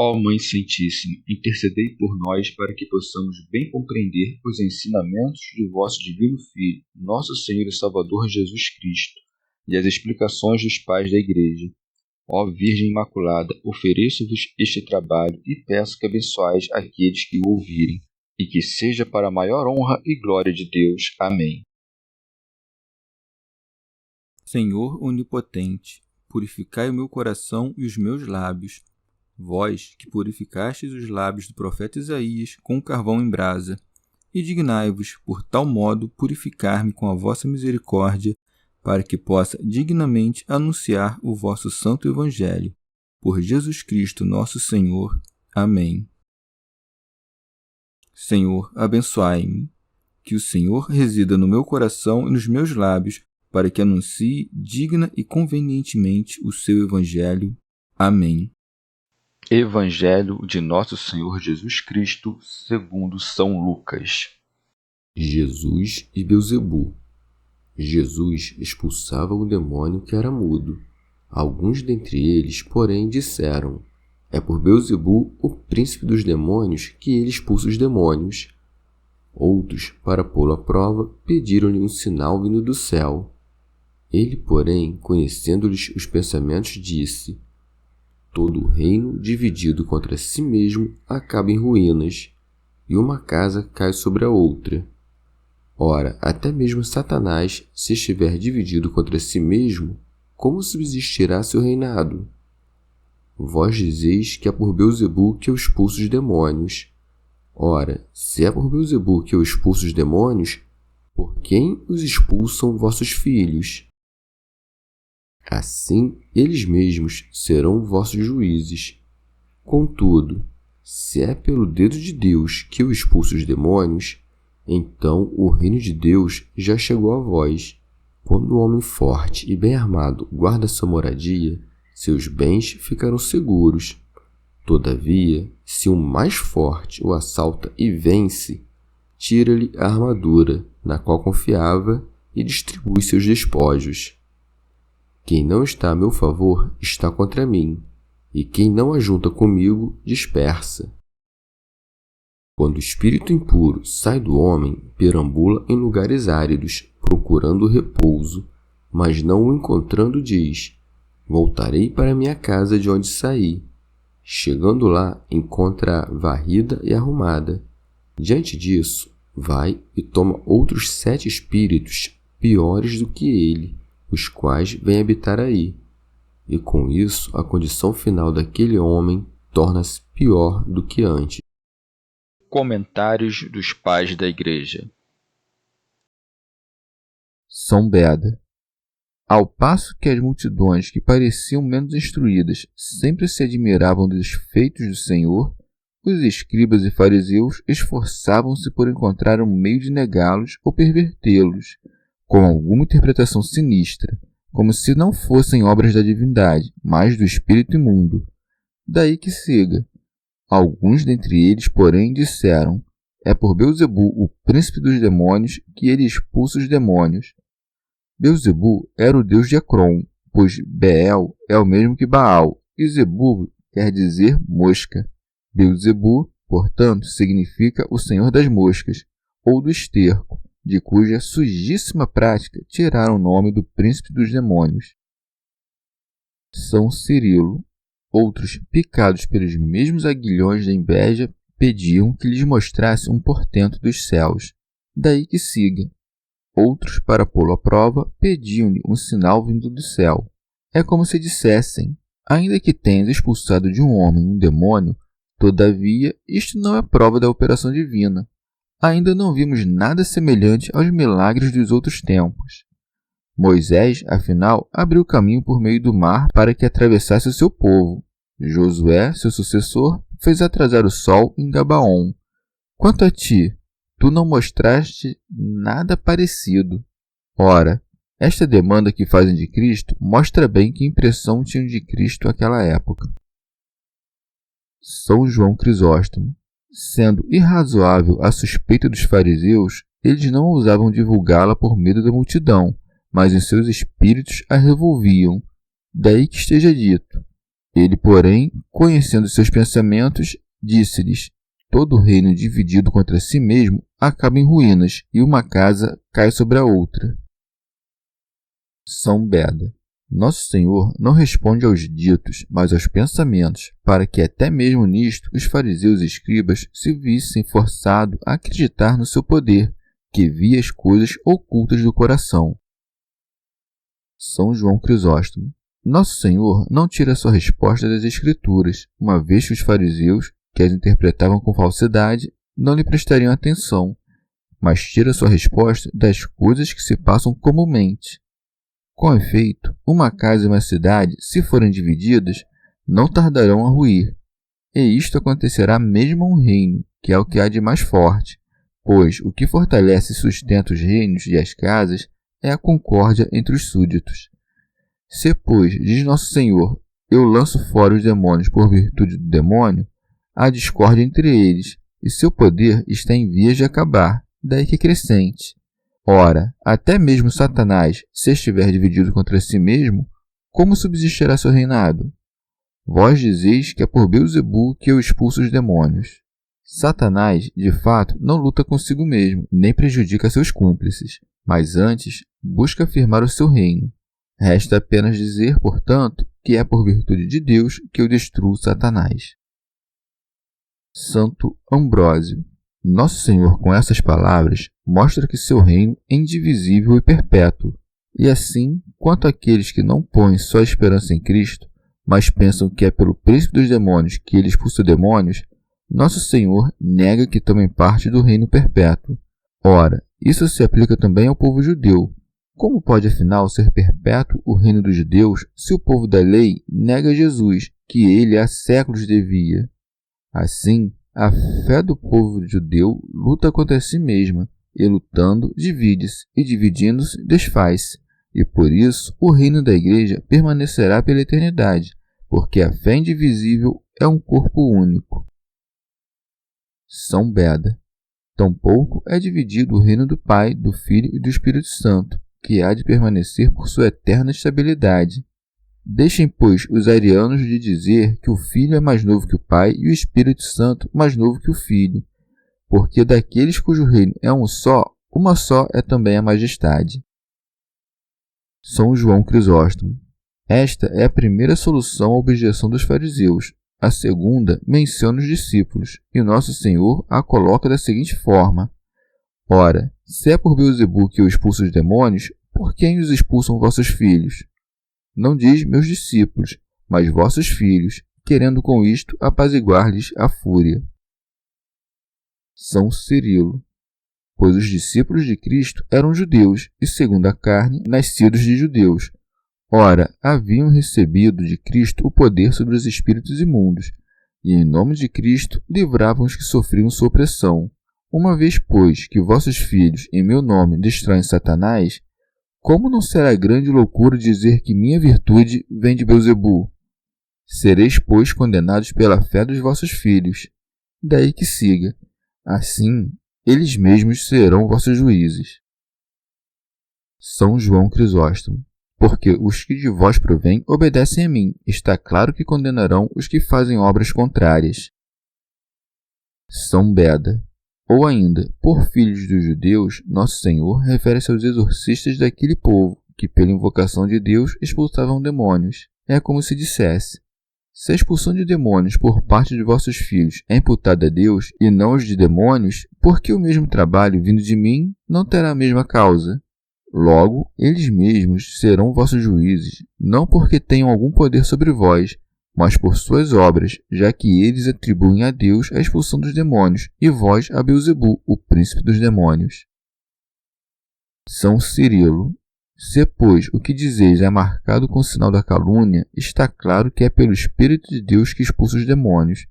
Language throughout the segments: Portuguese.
Ó Mãe Santíssima, intercedei por nós para que possamos bem compreender os ensinamentos de vosso Divino Filho, nosso Senhor e Salvador Jesus Cristo, e as explicações dos pais da Igreja. Ó Virgem Imaculada, ofereço-vos este trabalho e peço que abençoeis aqueles que o ouvirem, e que seja para a maior honra e glória de Deus. Amém. Senhor onipotente, purificai o meu coração e os meus lábios. Vós, que purificastes os lábios do profeta Isaías com carvão em brasa, e dignai-vos, por tal modo, purificar-me com a vossa misericórdia, para que possa dignamente anunciar o vosso santo Evangelho. Por Jesus Cristo nosso Senhor. Amém. Senhor, abençoai-me. Que o Senhor resida no meu coração e nos meus lábios, para que anuncie digna e convenientemente o seu Evangelho. Amém. Evangelho de Nosso Senhor Jesus Cristo, segundo São Lucas. Jesus e Beelzebu. Jesus expulsava o demônio que era mudo. Alguns dentre eles, porém, disseram: é por Beelzebu, o príncipe dos demônios, que ele expulsa os demônios. Outros, para pô-lo à prova, pediram-lhe um sinal vindo do céu. Ele, porém, conhecendo-lhes os pensamentos, disse: todo reino dividido contra si mesmo acaba em ruínas, e uma casa cai sobre a outra. Ora, até mesmo Satanás, se estiver dividido contra si mesmo, como subsistirá seu reinado? Vós dizeis que é por Beelzebu que eu expulso os demônios. Ora, se é por Beelzebu que eu expulso os demônios, por quem os expulsam vossos filhos? Assim, eles mesmos serão vossos juízes. Contudo, se é pelo dedo de Deus que eu expulso os demônios, então o reino de Deus já chegou a vós. Quando o homem forte e bem armado guarda sua moradia, seus bens ficarão seguros. Todavia, se o mais forte o assalta e vence, tira-lhe a armadura, na qual confiava, e distribui seus despojos. Quem não está a meu favor está contra mim, e quem não ajunta comigo dispersa. Quando o espírito impuro sai do homem, perambula em lugares áridos, procurando repouso, mas não o encontrando diz: voltarei para minha casa de onde saí. Chegando lá, encontra-a varrida e arrumada. Diante disso, vai e toma outros 7 espíritos piores do que ele, os quais vêm habitar aí. E com isso, a condição final daquele homem torna-se pior do que antes. Comentários dos Pais da Igreja. São Beda. Ao passo que as multidões que pareciam menos instruídas sempre se admiravam dos feitos do Senhor, os escribas e fariseus esforçavam-se por encontrar um meio de negá-los ou pervertê-los, com alguma interpretação sinistra, como se não fossem obras da divindade, mas do espírito imundo. Daí que siga. Alguns dentre eles, porém, disseram: é por Beelzebu, o príncipe dos demônios, que ele expulsa os demônios. Beelzebu era o deus de Ecrom, pois Beel é o mesmo que Baal, e Zebub quer dizer mosca. Beelzebu, portanto, significa o senhor das moscas, ou do esterco, de cuja sujíssima prática tiraram o nome do príncipe dos demônios. São Cirilo. Outros, picados pelos mesmos aguilhões da inveja, pediam que lhes mostrasse um portento dos céus. Daí que siga. Outros, para pô-lo à prova, pediam-lhe um sinal vindo do céu. É como se dissessem: ainda que tenhas expulsado de um homem um demônio, todavia isto não é prova da operação divina. Ainda não vimos nada semelhante aos milagres dos outros tempos. Moisés, afinal, abriu caminho por meio do mar para que atravessasse o seu povo. Josué, seu sucessor, fez atrasar o sol em Gabaon. Quanto a ti, tu não mostraste nada parecido. Ora, esta demanda que fazem de Cristo mostra bem que impressão tinham de Cristo naquela época. São João Crisóstomo. Sendo irrazoável a suspeita dos fariseus, eles não ousavam divulgá-la por medo da multidão, mas em seus espíritos a revolviam. Daí que esteja dito: Ele, porém, conhecendo seus pensamentos, disse-lhes: todo reino dividido contra si mesmo acaba em ruínas, e uma casa cai sobre a outra. São Beda. Nosso Senhor não responde aos ditos, mas aos pensamentos, para que até mesmo nisto os fariseus e escribas se vissem forçados a acreditar no seu poder, que via as coisas ocultas do coração. São João Crisóstomo. Nosso Senhor não tira sua resposta das Escrituras, uma vez que os fariseus, que as interpretavam com falsidade, não lhe prestariam atenção, mas tira sua resposta das coisas que se passam comumente. Com efeito, uma casa e uma cidade, se forem divididas, não tardarão a ruir. E isto acontecerá mesmo a um reino, que é o que há de mais forte, pois o que fortalece e sustenta os reinos e as casas é a concórdia entre os súditos. Se, pois, diz Nosso Senhor, eu lanço fora os demônios por virtude do demônio, há discórdia entre eles, e seu poder está em vias de acabar, daí que crescente. Ora, até mesmo Satanás, se estiver dividido contra si mesmo, como subsistirá seu reinado? Vós dizeis que é por Beelzebu que eu expulso os demônios. Satanás, de fato, não luta consigo mesmo, nem prejudica seus cúmplices, mas antes busca afirmar o seu reino. Resta apenas dizer, portanto, que é por virtude de Deus que eu destruo Satanás. Santo Ambrósio. Nosso Senhor, com essas palavras, mostra que seu reino é indivisível e perpétuo, e assim, quanto àqueles que não põem sua esperança em Cristo, mas pensam que é pelo príncipe dos demônios que ele expulsa demônios, Nosso Senhor nega que tomem parte do reino perpétuo. Ora, isso se aplica também ao povo judeu. Como pode, afinal, ser perpétuo o reino dos judeus se o povo da lei nega Jesus, que ele há séculos devia? Assim, a fé do povo judeu luta contra si mesma, e lutando, divide-se, e dividindo-se, desfaz-se. E por isso, o reino da Igreja permanecerá pela eternidade, porque a fé indivisível é um corpo único. São Beda. Tampouco é dividido o reino do Pai, do Filho e do Espírito Santo, que há de permanecer por sua eterna estabilidade. Deixem, pois, os arianos de dizer que o Filho é mais novo que o Pai e o Espírito Santo mais novo que o Filho, porque daqueles cujo reino é um só, uma só é também a majestade. São João Crisóstomo. Esta é a primeira solução à objeção dos fariseus. A segunda menciona os discípulos, e Nosso Senhor a coloca da seguinte forma: ora, se é por Beelzebu que eu expulso os demônios, por quem os expulsam vossos filhos? Não diz meus discípulos, mas vossos filhos, querendo com isto apaziguar-lhes a fúria. São Cirilo. Pois os discípulos de Cristo eram judeus e, segundo a carne, nascidos de judeus. Ora, haviam recebido de Cristo o poder sobre os espíritos imundos, e em nome de Cristo livravam os que sofriam sua opressão. Uma vez, pois, que vossos filhos, em meu nome, destroem Satanás, como não será grande loucura dizer que minha virtude vem de Beelzebu? Sereis, pois, condenados pela fé dos vossos filhos. Daí que siga. Assim, eles mesmos serão vossos juízes. São João Crisóstomo. Porque os que de vós provêm obedecem a mim. Está claro que condenarão os que fazem obras contrárias. São Beda. Ou ainda, por filhos dos judeus, Nosso Senhor refere-se aos exorcistas daquele povo, que pela invocação de Deus expulsavam demônios. É como se dissesse: se a expulsão de demônios por parte de vossos filhos é imputada a Deus e não aos de demônios, por que o mesmo trabalho vindo de mim não terá a mesma causa? Logo, eles mesmos serão vossos juízes, não porque tenham algum poder sobre vós, mas por suas obras, já que eles atribuem a Deus a expulsão dos demônios, e vós a Beelzebu, o príncipe dos demônios. São Cirilo. Se, pois, o que dizeis é marcado com o sinal da calúnia, está claro que é pelo Espírito de Deus que expulsa os demônios.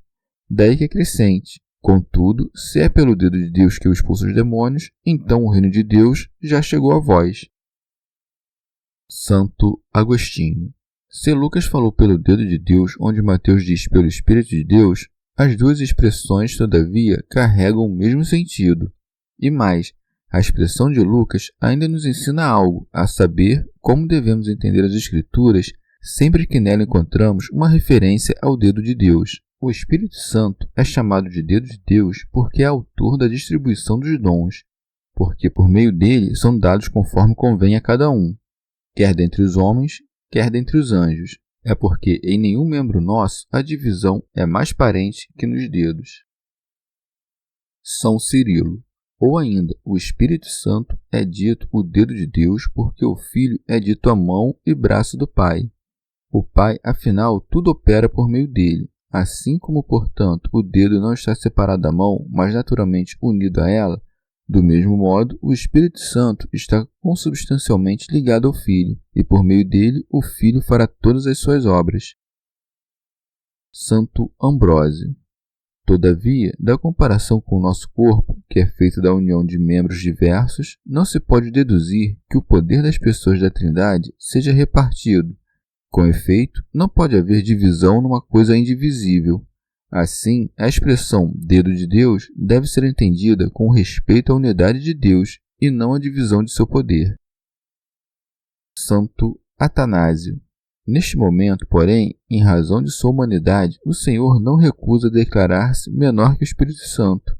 Daí que é crescente. Contudo, se é pelo dedo de Deus que eu expulso os demônios, então o reino de Deus já chegou a vós. Santo Agostinho. Se Lucas falou pelo dedo de Deus, onde Mateus diz pelo Espírito de Deus, as duas expressões, todavia, carregam o mesmo sentido. E mais, a expressão de Lucas ainda nos ensina algo, a saber, como devemos entender as Escrituras sempre que nela encontramos uma referência ao dedo de Deus. O Espírito Santo é chamado de dedo de Deus porque é autor da distribuição dos dons, porque por meio dele são dados conforme convém a cada um, quer dentre os homens, quer dentre os anjos. É porque em nenhum membro nosso a divisão é mais parente que nos dedos. São Cirilo. Ou ainda, o Espírito Santo é dito o dedo de Deus porque o Filho é dito a mão e braço do Pai. O Pai, afinal, tudo opera por meio dele. Assim como, portanto, o dedo não está separado da mão, mas naturalmente unido a ela, do mesmo modo, o Espírito Santo está consubstancialmente ligado ao Filho, e por meio dele o Filho fará todas as suas obras. Santo Ambrósio. Todavia, da comparação com o nosso corpo, que é feito da união de membros diversos, não se pode deduzir que o poder das pessoas da Trindade seja repartido. Com efeito, não pode haver divisão numa coisa indivisível. Assim, a expressão dedo de Deus deve ser entendida com respeito à unidade de Deus e não à divisão de seu poder. Santo Atanásio. Neste momento, porém, em razão de sua humanidade, o Senhor não recusa declarar-se menor que o Espírito Santo,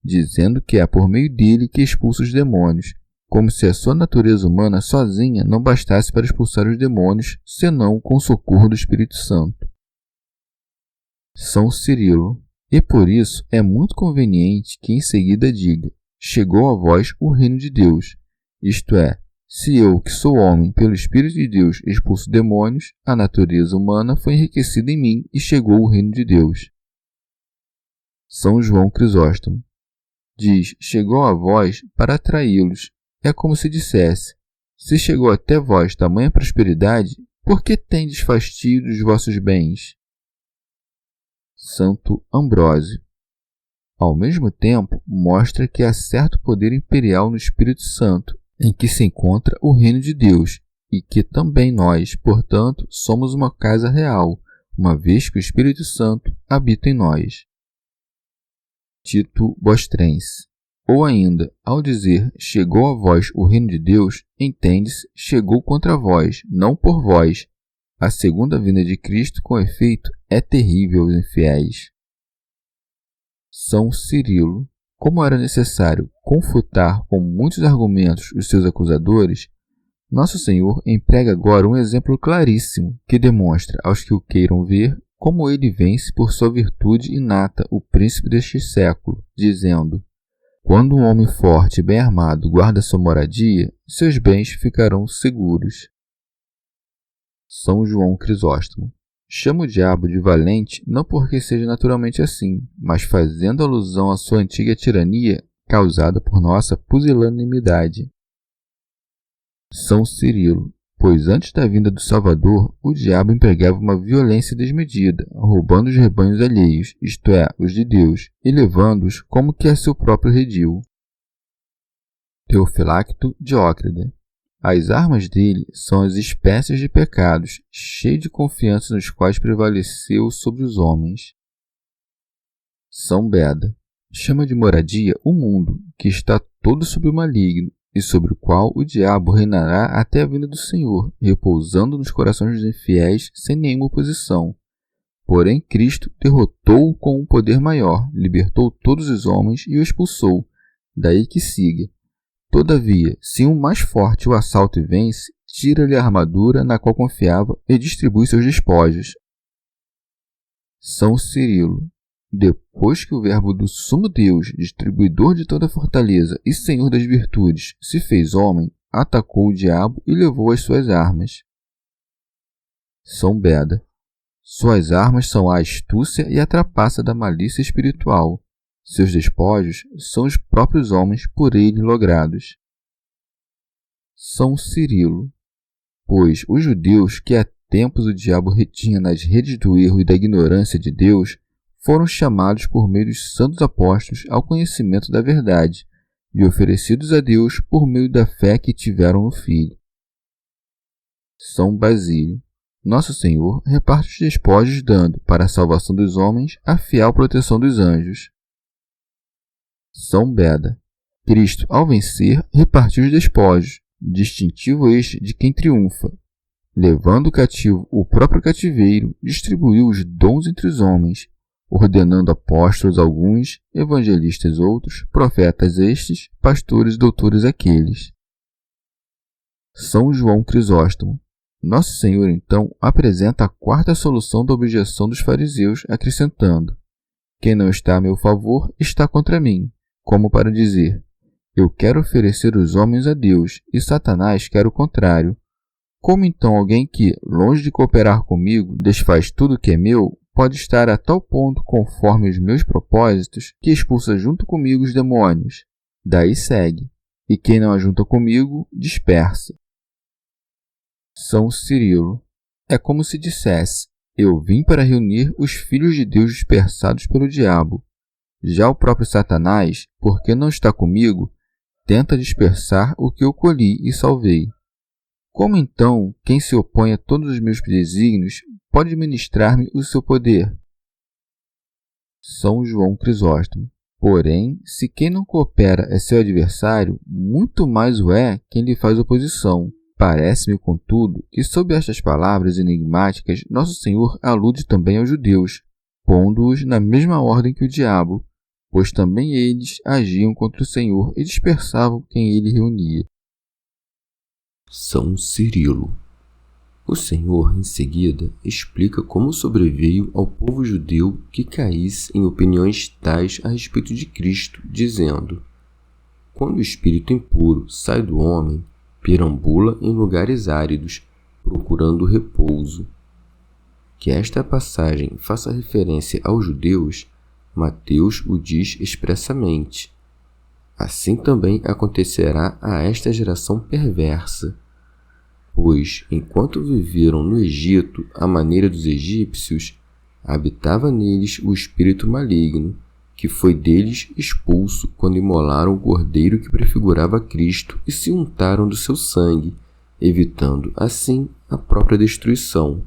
dizendo que é por meio dele que expulsa os demônios, como se a sua natureza humana sozinha não bastasse para expulsar os demônios, senão com o socorro do Espírito Santo. São Cirilo. E por isso é muito conveniente que em seguida diga: chegou a vós o reino de Deus. Isto é, se eu, que sou homem, pelo Espírito de Deus expulso demônios, a natureza humana foi enriquecida em mim e chegou o reino de Deus. São João Crisóstomo. Diz: chegou a vós para atraí-los. É como se dissesse: se chegou até vós tamanha prosperidade, por que tendes fastio dos vossos bens? Santo Ambrósio. Ao mesmo tempo, mostra que há certo poder imperial no Espírito Santo, em que se encontra o reino de Deus, e que também nós, portanto, somos uma casa real, uma vez que o Espírito Santo habita em nós. Tito Bostrense. Ou ainda, ao dizer chegou a vós o reino de Deus, entende-se chegou contra vós, não por vós. A segunda vinda de Cristo, com efeito, é terrível aos infiéis. São Cirilo. Como era necessário confutar com muitos argumentos os seus acusadores, Nosso Senhor emprega agora um exemplo claríssimo que demonstra aos que o queiram ver como ele vence por sua virtude inata o príncipe deste século, dizendo: quando um homem forte e bem armado guarda sua moradia, seus bens ficarão seguros. São João Crisóstomo. Chama o diabo de valente não porque seja naturalmente assim, mas fazendo alusão à sua antiga tirania causada por nossa pusilanimidade. São Cirilo. Pois antes da vinda do Salvador, o diabo empregava uma violência desmedida, roubando os rebanhos alheios, isto é, os de Deus, e levando-os como que a seu próprio redil. Teofilacto Diócrida. As armas dele são as espécies de pecados, cheio de confiança nos quais prevaleceu sobre os homens. São Beda. Chama de moradia o mundo, que está todo sob o maligno, e sobre o qual o diabo reinará até a vinda do Senhor, repousando nos corações dos infiéis sem nenhuma oposição. Porém, Cristo derrotou-o com um poder maior, libertou todos os homens e o expulsou. Daí que siga: todavia, se um mais forte o assalta e vence, tira-lhe a armadura na qual confiava e distribui seus despojos. São Cirilo. Depois que o verbo do sumo Deus, distribuidor de toda a fortaleza e senhor das virtudes, se fez homem, atacou o diabo e levou as suas armas. São Beda. Suas armas são a astúcia e a trapaça da malícia espiritual. Seus despojos são os próprios homens por ele logrados. São Cirilo. Pois os judeus que há tempos o diabo retinha nas redes do erro e da ignorância de Deus, foram chamados por meio dos santos apóstolos ao conhecimento da verdade e oferecidos a Deus por meio da fé que tiveram no Filho. São Basílio. Nosso Senhor reparte os despojos dando, para a salvação dos homens, a fiel proteção dos anjos. São Beda. Cristo, ao vencer, repartiu os despojos, distintivo este de quem triunfa. levando cativo o próprio cativeiro, distribuiu os dons entre os homens, ordenando apóstolos alguns, evangelistas outros, profetas estes, pastores e doutores aqueles. São João Crisóstomo. Nosso Senhor, então, apresenta a quarta solução da objeção dos fariseus, acrescentando: quem não está a meu favor está contra mim, como para dizer: eu quero oferecer os homens a Deus, e Satanás quer o contrário. Como então alguém que, longe de cooperar comigo, desfaz tudo que é meu, pode estar a tal ponto conforme os meus propósitos, que expulsa junto comigo os demônios? Daí segue: e quem não ajunta comigo, dispersa. São Cirilo. É como se dissesse: eu vim para reunir os filhos de Deus dispersados pelo diabo. Já o próprio Satanás, porque não está comigo, tenta dispersar o que eu colhi e salvei. Como então quem se opõe a todos os meus desígnios pode ministrar-me o seu poder? São João Crisóstomo. Porém, se quem não coopera é seu adversário, muito mais o é quem lhe faz oposição. Parece-me, contudo, que sob estas palavras enigmáticas, Nosso Senhor alude também aos judeus, pondo-os na mesma ordem que o diabo, pois também eles agiam contra o Senhor e dispersavam quem ele reunia. São Cirilo. O Senhor, em seguida, explica como sobreveio ao povo judeu que caísse em opiniões tais a respeito de Cristo, dizendo: quando o espírito impuro sai do homem, perambula em lugares áridos, procurando repouso. Que esta passagem faça referência aos judeus, Mateus o diz expressamente. Assim também acontecerá a esta geração perversa, pois, enquanto viveram no Egito à maneira dos egípcios, habitava neles o espírito maligno, que foi deles expulso quando imolaram o cordeiro que prefigurava Cristo e se untaram do seu sangue, evitando, assim, a própria destruição.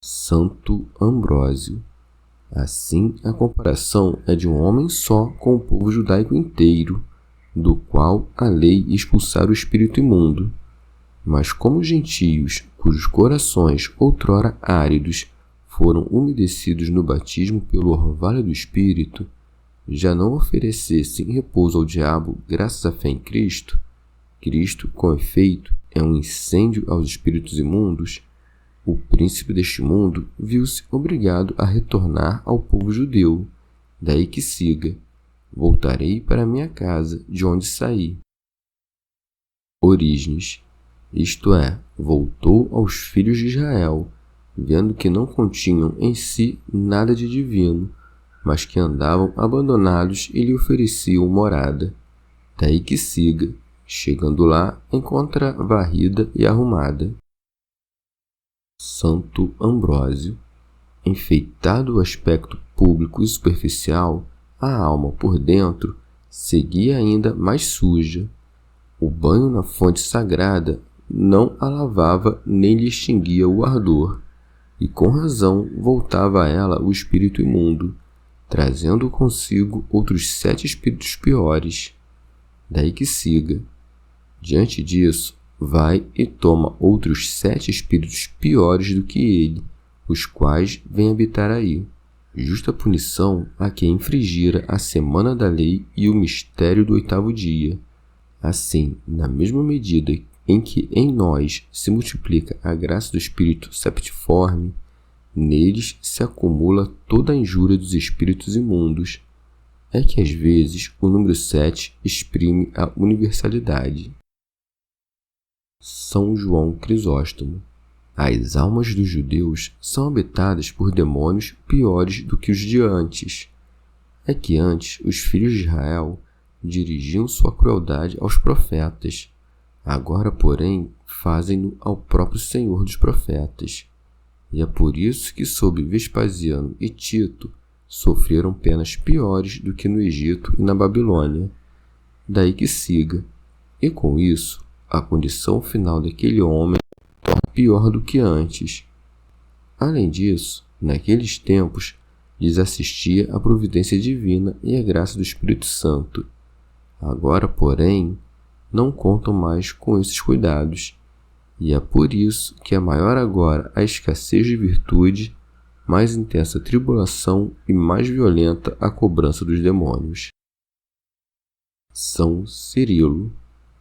Santo Ambrósio. Assim, a comparação é de um homem só com o povo judaico inteiro, do qual a lei expulsara o espírito imundo. Mas como os gentios, cujos corações, outrora áridos, foram umedecidos no batismo pelo orvalho do Espírito, já não oferecessem repouso ao diabo graças à fé em Cristo, Cristo, com efeito, é um incêndio aos espíritos imundos, o príncipe deste mundo viu-se obrigado a retornar ao povo judeu. Daí que siga: voltarei para minha casa, de onde saí. Orígenes, isto é, voltou aos filhos de Israel, vendo que não continham em si nada de divino, mas que andavam abandonados e lhe ofereciam morada. Daí que siga: chegando lá, encontra varrida e arrumada. Santo Ambrósio. Enfeitado o aspecto público e superficial, a alma por dentro seguia ainda mais suja. O banho na fonte sagrada não a lavava nem lhe extinguia o ardor, e com razão voltava a ela o espírito imundo, trazendo consigo outros 7 espíritos piores. Daí que siga: diante disso, vai e toma outros 7 espíritos piores do que ele, os quais vêm habitar aí. Justa punição a quem infringira a semana da lei e o mistério do 8º dia. Assim, na mesma medida em que em nós se multiplica a graça do espírito septiforme, neles se acumula toda a injúria dos espíritos imundos. É que às vezes o número 7 exprime a universalidade. São João Crisóstomo. As almas dos judeus são habitadas por demônios piores do que os de antes. É que antes os filhos de Israel dirigiam sua crueldade aos profetas. Agora, porém, fazem-no ao próprio Senhor dos profetas. E é por isso que, sob Vespasiano e Tito, sofreram penas piores do que no Egito e na Babilônia. Daí que siga: e com isso, a condição final daquele homem torna pior do que antes. Além disso, naqueles tempos, lhes assistia a providência divina e a graça do Espírito Santo. Agora, porém, não contam mais com esses cuidados. E é por isso que é maior agora a escassez de virtude, mais intensa a tribulação e mais violenta a cobrança dos demônios. São Cirilo.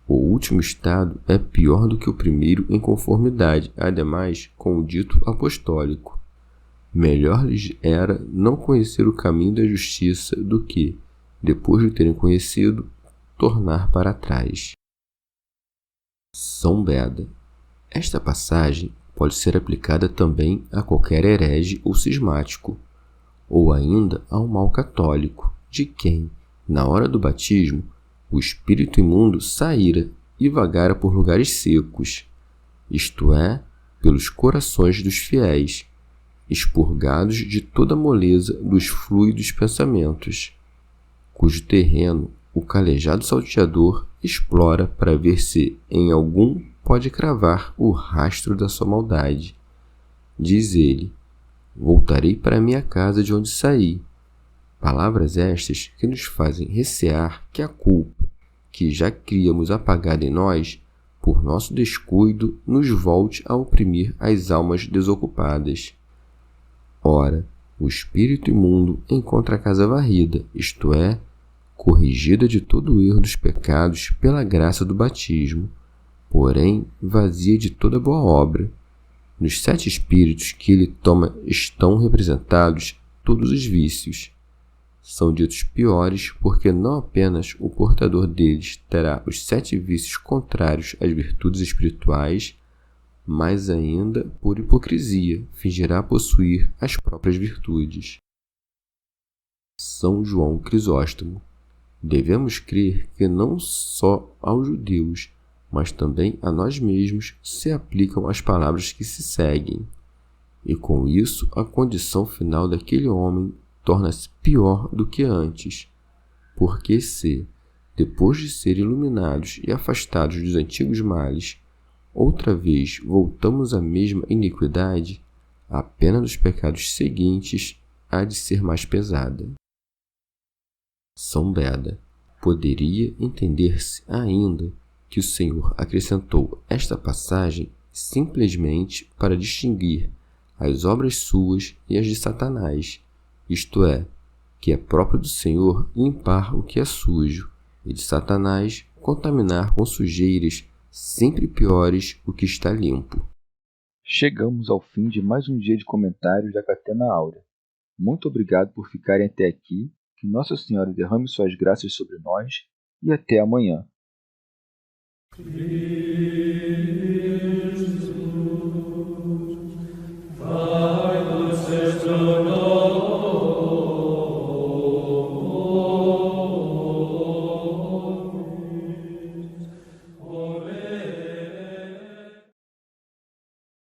O último estado é pior do que o primeiro em conformidade, ademais, com o dito apostólico. Melhor lhes era não conhecer o caminho da justiça do que, depois de terem conhecido, tornar para trás. São Beda. Esta passagem pode ser aplicada também a qualquer herege ou cismático, ou ainda a um mau católico, de quem, na hora do batismo, o espírito imundo saíra e vagara por lugares secos, isto é, pelos corações dos fiéis, expurgados de toda a moleza dos fluidos pensamentos, cujo terreno o calejado salteador explora para ver se em algum pode cravar o rastro da sua maldade. Diz ele: voltarei para minha casa de onde saí. Palavras estas que nos fazem recear que a culpa, que já criamos apagada em nós, por nosso descuido, nos volte a oprimir as almas desocupadas. Ora, o espírito imundo encontra a casa varrida, isto é, corrigida de todo o erro dos pecados pela graça do batismo, porém vazia de toda boa obra. Nos 7 espíritos que ele toma estão representados todos os vícios. São ditos piores porque não apenas o portador deles terá os 7 vícios contrários às virtudes espirituais, mas ainda, por hipocrisia, fingirá possuir as próprias virtudes. São João Crisóstomo. Devemos crer que não só aos judeus, mas também a nós mesmos se aplicam as palavras que se seguem, e com isso a condição final daquele homem torna-se pior do que antes, porque se, depois de ser iluminados e afastados dos antigos males, outra vez voltamos à mesma iniquidade, a pena dos pecados seguintes há de ser mais pesada. São Beda. Poderia entender-se ainda que o Senhor acrescentou esta passagem simplesmente para distinguir as obras suas e as de Satanás, isto é, que é próprio do Senhor limpar o que é sujo, e de Satanás contaminar com sujeiras sempre piores o que está limpo. Chegamos ao fim de mais um dia de comentários da Catena Áurea. Muito obrigado por ficarem até aqui, que Nossa Senhora derrame suas graças sobre nós e até amanhã. Christus,